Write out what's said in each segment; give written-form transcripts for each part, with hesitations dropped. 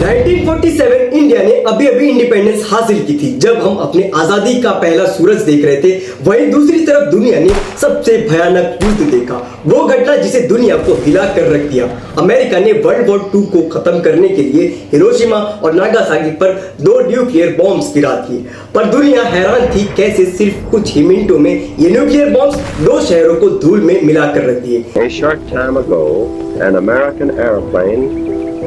1947 India ने अभी अभी इंडिपेंडेंस हासिल की थी। जब हम अपने आजादी का पहला सूरज देख रहे थे, वहीं दूसरी तरफ दुनिया ने सबसे भयानक युद्ध देखा। वो घटना जिसे दुनिया को हिला कर रख दिया। अमेरिका ने वर्ल्ड वॉर 2 को खत्म करने के लिए हिरोशिमा और नागासाकी पर 2 न्यूक्लियर बॉम्ब्स गिरा दिए। पर दुनिया हैरान थी कैसे सिर्फ कुछ ही मिनटों में ये न्यूक्लियर बॉम्ब्स 2 शहरों को धूल में मिला कर रख दिए। A short time ago, an American airplane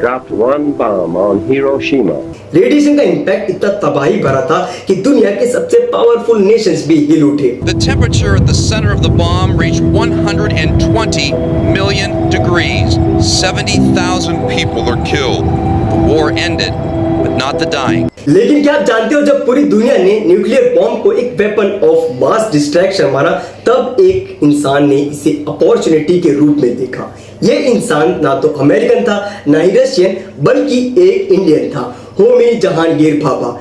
dropped one bomb on Hiroshima. Radiation का इम्पैक्ट इतना तबाही भरा था कि दुनिया के सबसे पावरफुल नेशंस भी हिल उठे। The temperature at the center of the bomb reached 120 million degrees. 70,000 people are killed. The war ended, but not the dying. लेकिन क्या आप जानते हो, जब पूरी दुनिया ने न्यूक्लियर बॉम्ब को एक वेपन ऑफ मास डिस्ट्रैक्शन माना, तब एक इंसान ने इसे अपॉर्चुनिटी के रूप में देखा। ये इंसान ना तो अमेरिकन था, ना ही रशियन, बल्कि एक इंडियन था, होमी जहांगीर भाभा।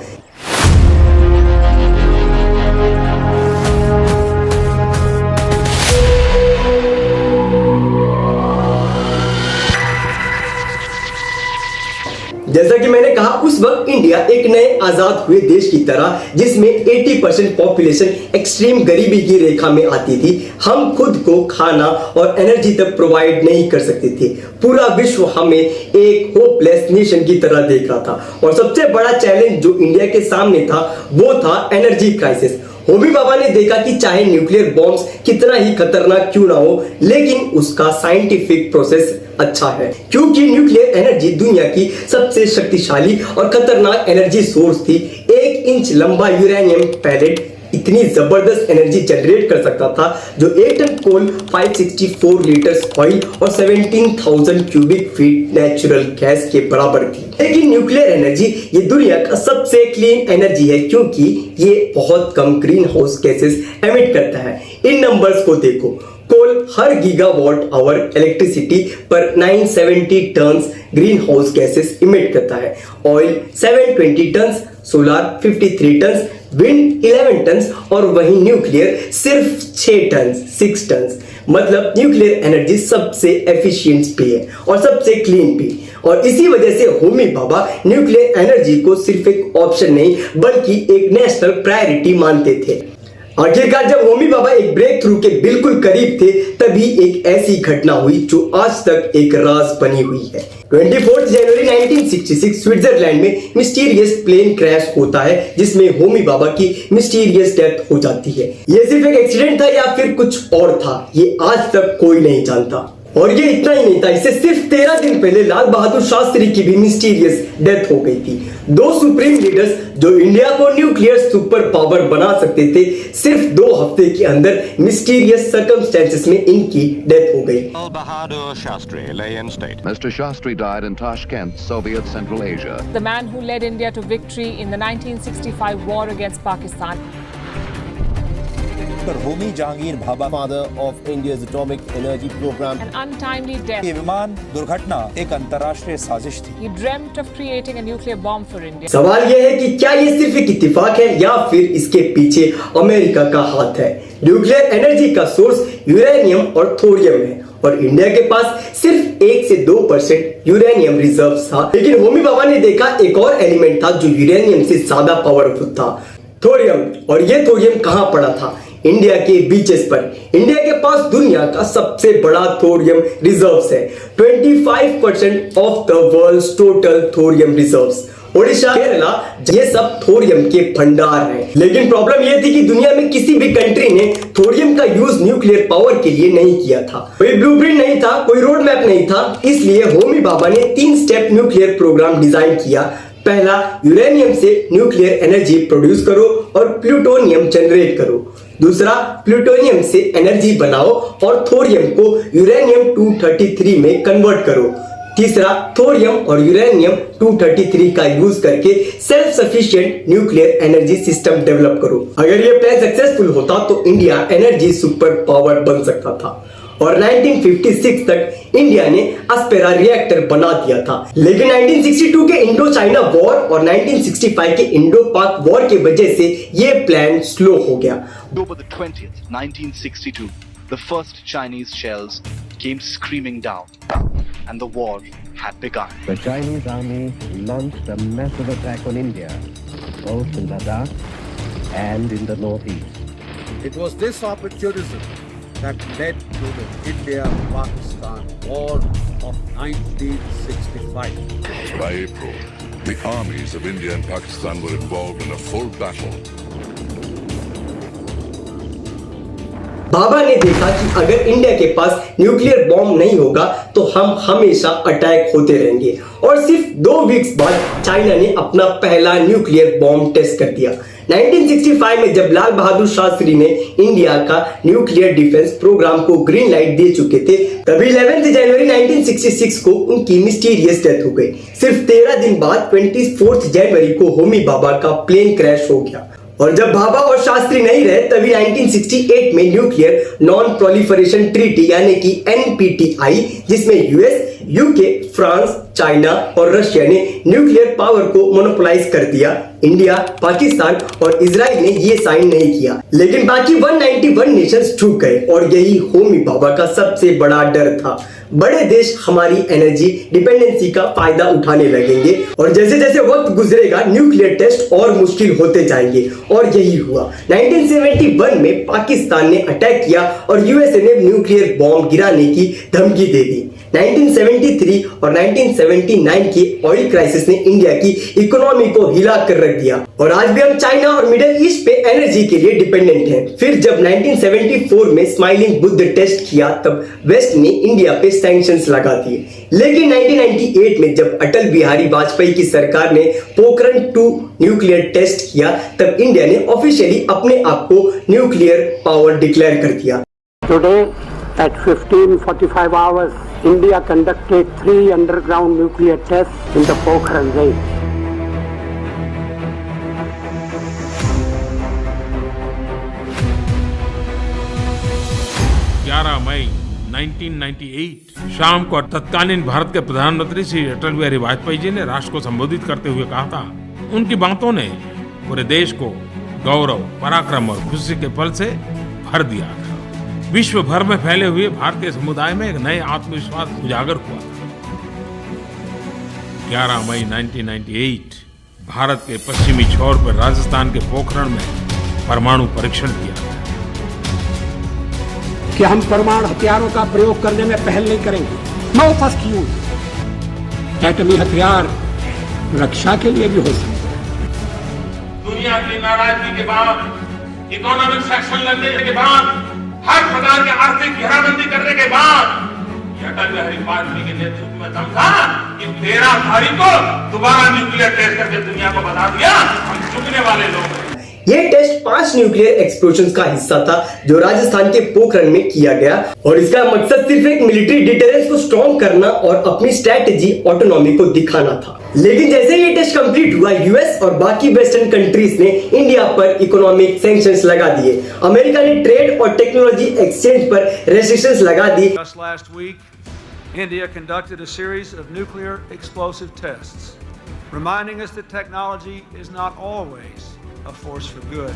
जैसा कि मैंने कहा, उस वक्त इंडिया एक नए आजाद हुए देश की तरह, जिसमें 80% पॉपुलेशन एक्सट्रीम गरीबी की रेखा में आती थी। हम खुद को खाना और एनर्जी तक प्रोवाइड नहीं कर सकते थे। पूरा विश्व हमें एक होपलेस नेशन की तरह देख रहा था। और सबसे बड़ा चैलेंज जो इंडिया के सामने था, वो था एनर्जी क्राइसिस। होमी भाभा ने देखा कि चाहे न्यूक्लियर बॉम्ब्स कितना ही खतरनाक क्यों ना हो, लेकिन उसका साइंटिफिक प्रोसेस अच्छा है, क्योंकि न्यूक्लियर एनर्जी दुनिया की सबसे शक्तिशाली और खतरनाक एनर्जी सोर्स थी। 1 इंच लंबा यूरेनियम पैलेट इतनी जबरदस्त एनर्जी जनरेट कर सकता था, जो 1 टन कोल, 564 लीटर्स ऑयल और 17,000 क्यूबिक फीट नेचुरल गैस के बराबर थी। लेकिन न्यूक्लियर एनर्जी ये दुनिया का सबसे क्लीन एनर्जी है, क्योंकि ये बहुत कम ग्रीन हाउस गैसेस एमिट करता है। इन नंबर्स को देखो, कोल हर गीगावाट आवर इलेक्ट्रिसिटी पर 970 tons greenhouse gases emit करता है। Oil 720 tons, solar 53 tons, wind 11 tons और वहीं न्यूक्लियर सिर्फ 6 टन्स, 6 टन्स। मतलब न्यूक्लियर एनर्जी सबसे एफिशिएंट भी है और सबसे क्लीन भी। और इसी वजह से होमी भाभा न्यूक्लियर एनर्जी को सिर्फ एक ऑप्शन नहीं, बल्कि एक नेशनल प्रायोरिटी मानते थे। आखिरकार जब होमी भाभा एक ब्रेक थ्रू के बिल्कुल करीब थे, तभी एक ऐसी घटना हुई जो आज तक एक राज बनी हुई है। 24 जनवरी 1966 स्विट्जरलैंड में मिस्टीरियस प्लेन क्रैश होता है, जिसमें होमी भाभा की मिस्टीरियस डेथ हो जाती है। ये सिर्फ एक एक्सीडेंट था या फिर कुछ और था, ये आज तक कोई नहीं जानता। और ये इतना ही नहीं था, इससे सिर्फ 13 दिन पहले लाल बहादुर शास्त्री की भी मिस्टीरियस डेथ हो गई थी। 2 सुप्रीम लीडर्स जो इंडिया को न्यूक्लियर सुपर पावर बना सकते थे, सिर्फ 2 हफ्ते के अंदर मिस्टीरियस सर्कमस्टेंसेस में इनकी डेथ हो गई। Lal Bahadur Shastri lay in state. Mr. Shastri died in Tashkent, Soviet Central Asia. The man who led India to victory in the 1965 war against Pakistan. Homi Jahangir Bhabha, father of India's atomic energy program. An untimely death. ये विमान दुर्घटना एक अंतर्राष्ट्रीय साजिश थी। He dreamt of creating a nuclear bomb for India. सवाल यह है कि क्या ये सिर्फ एक इत्तेफाक है या फिर इसके पीछे अमेरिका का हाथ है। न्यूक्लियर एनर्जी का सोर्स यूरेनियम और थोरियम है, और इंडिया के पास सिर्फ 1 से 2% यूरेनियम रिजर्व था। लेकिन होमी भाभा ने देखा एक और एलिमेंट था जो यूरेनियम से ज्यादा पावरफुल था, थोरियम। और ये थोरियम कहां पड़ा था? इंडिया के बीचेस पर। इंडिया के पास दुनिया का सबसे बड़ा थोरियम रिजर्व्स है। 25% of the world's total thorium reserves. Odisha, Kerala, ये सब थोरियम के भंडार हैं। लेकिन प्रॉब्लम ये थी कि दुनिया में किसी भी कंट्री ने थोरियम का यूज न्यूक्लियर पावर के लिए नहीं किया था। कोई ब्लूप्रिंट नहीं था, कोई रोड मैप नहीं था। इसलिए होमी भाभा ने 3 स्टेप न्यूक्लियर प्रोग्राम डिजाइन किया। पहला, यूरेनियम से न्यूक्लियर एनर्जी प्रोड्यूस करो और प्लूटोनियम जनरेट करो। दूसरा, प्लूटोनियम से एनर्जी बनाओ और थोरियम को यूरेनियम 233 में कन्वर्ट करो। तीसरा, थोरियम और यूरेनियम 233 का यूज करके self sufficient nuclear energy system develop करो। अगर ये प्लान सक्सेसफुल होता तो इंडिया एनर्जी सुपर पावर बन सकता था। और 1956 तक इंडिया ने एस्पेरा रिएक्टर बना दिया था। लेकिन 1962 के इंडो चाइना वॉर और 1965 के इंडो पाक वॉर की वजह से ये प्लान स्लो हो गया। October the 20th, 1962, the first Chinese shells came screaming down, and the war had begun. The Chinese army launched a massive attack on India, both in Ladakh and in the northeast. It was this opportunism that led to the India-Pakistan War of 1965. By April, the armies of India and Pakistan were involved in a full battle. बाबा ने देखा कि अगर India के पास nuclear bomb नहीं होगा तो हम हमेशा अटैक होते रहेंगे। और सिर्फ 2 वीक्स बाद चाइना ने अपना पहला न्यूक्लियर बॉम्ब टेस्ट कर दिया। 1965 में जब लाल बहादुर शास्त्री ने इंडिया का न्यूक्लियर डिफेंस प्रोग्राम को ग्रीन लाइट दे चुके थे, तभी 11 जनवरी 1966 को उनकी मिस्टीरियस डेथ हो गई। सिर्फ 13 दिन बाद 24 जनवरी को होमी भाभा का प्लेन क्रैश हो गया। और जब भाभा और शास्त्री नहीं रहे तभी 1968 में न्यूक्लियर नॉन प्रोलिफरेशन ट्रीटी यानी कि NPT आई, जिसमें यूएस, यूके, फ्रांस, चाइना और रशिया ने न्यूक्लियर पावर को मोनोपोलाइज कर दिया। इंडिया, पाकिस्तान और इजराइल ने ये साइन नहीं किया, लेकिन बाकी 191 नेशंस झुक गए। और यही होमी भाभा का सबसे बड़ा डर था। बड़े देश हमारी एनर्जी डिपेंडेंसी का फायदा उठाने लगेंगे और जैसे जैसे वक्त गुजरेगा न्यूक्लियर टेस्ट और मुश्किल होते जाएंगे। और यही हुआ। 1971 में पाकिस्तान ने अटैक किया और यूएसए ने न्यूक्लियर बॉम्ब गिराने की धमकी दे दी। 1973 और 1979 की ऑयल क्राइसिस ने इंडिया की इकोनॉमी को हिला कर रख दिया और आज भी हम चाइना और मिडिल ईस्ट पे एनर्जी के लिए डिपेंडेंट हैं। फिर जब 1974 में स्माइलिंग बुद्ध टेस्ट किया तब वेस्ट ने इंडिया पे सैंक्शंस लगा दिए। लेकिन 1998 में जब अटल बिहारी वाजपेयी की सरकार ने पोखरण 2 न्यूक्लियर टेस्ट किया तब इंडिया ने ऑफिशियली अपने आप को न्यूक्लियर पावर डिक्लेयर कर दिया। Today at 15:45 hours, India conducted 3 underground nuclear tests in the Pokhran range. मई 1998 शाम को तत्कालीन भारत के प्रधानमंत्री श्री अटल बिहारी वाजपेयी जी ने राष्ट्र को संबोधित करते हुए कहा था, उनकी बातों ने पूरे देश को गौरव, पराक्रम और खुशी के पल से भर दिया था। विश्व भर में फैले हुए भारतीय समुदाय में एक नए आत्मविश्वास उजागर हुआ था। 11 मई 1998 भारत के पश्चिमी छोर पर राजस्थान के पोखरण में परमाणु परीक्षण किया गया कि हम परमाणु हथियारों का प्रयोग करने में पहल नहीं करेंगे। No first use. एटमी हथियार रक्षा के लिए भी हो सकते हैं। दुनिया की नाराजगी के बाद, इकोनॉमिक सेक्शन लगने के बाद, हर प्रकार के आर्थिक घेराबंदी करने के बाद अटल बिहारी वाजपेयी के नेतृत्व में दम था कि 13 तारीख को दोबारा न्यूक्लियर टेस्ट करके दुनिया को बता दिया हम चुकने वाले लोग हैं। ये टेस्ट 5 न्यूक्लियर एक्सप्लोजन का हिस्सा था जो राजस्थान के पोखरण में किया गया और इसका मकसद सिर्फ एक मिलिट्री डिटेरेंस को स्ट्रॉन्ग करना और अपनी स्ट्रेटेजी ऑटोनॉमी को दिखाना था। लेकिन जैसे ये टेस्ट कंप्लीट हुआ, यूएस और बाकी वेस्टर्न कंट्रीज ने इंडिया पर इकोनॉमिक सैंक्शंस लगा दिए। अमेरिका ने ट्रेड और टेक्नोलॉजी एक्सचेंज पर रेस्ट्रिक्शंस लगा दी। Just last week, India conducted a series of nuclear explosive tests, reminding us that technology is not always a force for good.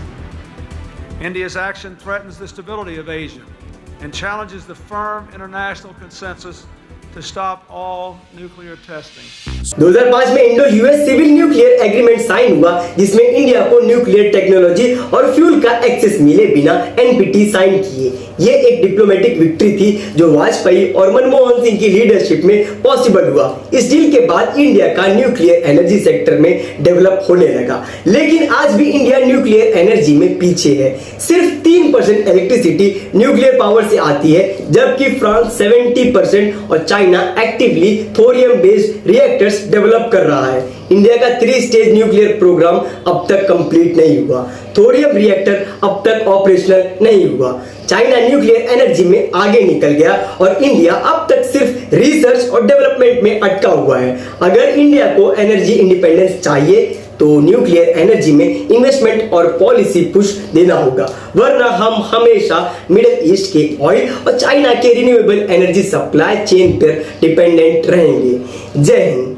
India's action threatens the stability of Asia and challenges the firm international consensus to stop all nuclear testing. 2005 में Indo US civil nuclear agreement sign हुआ जिसमें India को nuclear technology और fuel का access मिले बिना NPT sign किए। ये एक डिप्लोमेटिक विक्ट्री थी जो वाजपेयी और मनमोहन सिंह की लीडरशिप में पॉसिबल हुआ। इस डील के बाद इंडिया का न्यूक्लियर एनर्जी सेक्टर में डेवलप होने लगा, लेकिन आज भी इंडिया न्यूक्लियर एनर्जी में पीछे है। सिर्फ 3% इलेक्ट्रिसिटी न्यूक्लियर पावर से आती है, जबकि फ्रांस 70% और China actively thorium based reactors develop कर रहा है। इंडिया का 3 स्टेज न्यूक्लियर प्रोग्राम अब तक कंप्लीट नहीं हुआ। थोरियम रिएक्टर अब तक ऑपरेशनल नहीं हुआ। चाइना न्यूक्लियर एनर्जी में आगे निकल गया और इंडिया अब तक सिर्फ रिसर्च और डेवलपमेंट में अटका हुआ है। अगर इंडिया को एनर्जी इंडिपेंडेंस चाहिए तो न्यूक्लियर एनर्जी में इन्वेस्टमेंट और पॉलिसी पुश देना होगा, वरना हम हमेशा मिडिल ईस्ट के ऑयल और चाइना के रिन्यूएबल एनर्जी सप्लाई चेन पर डिपेंडेंट रहेंगे। जय हिंद।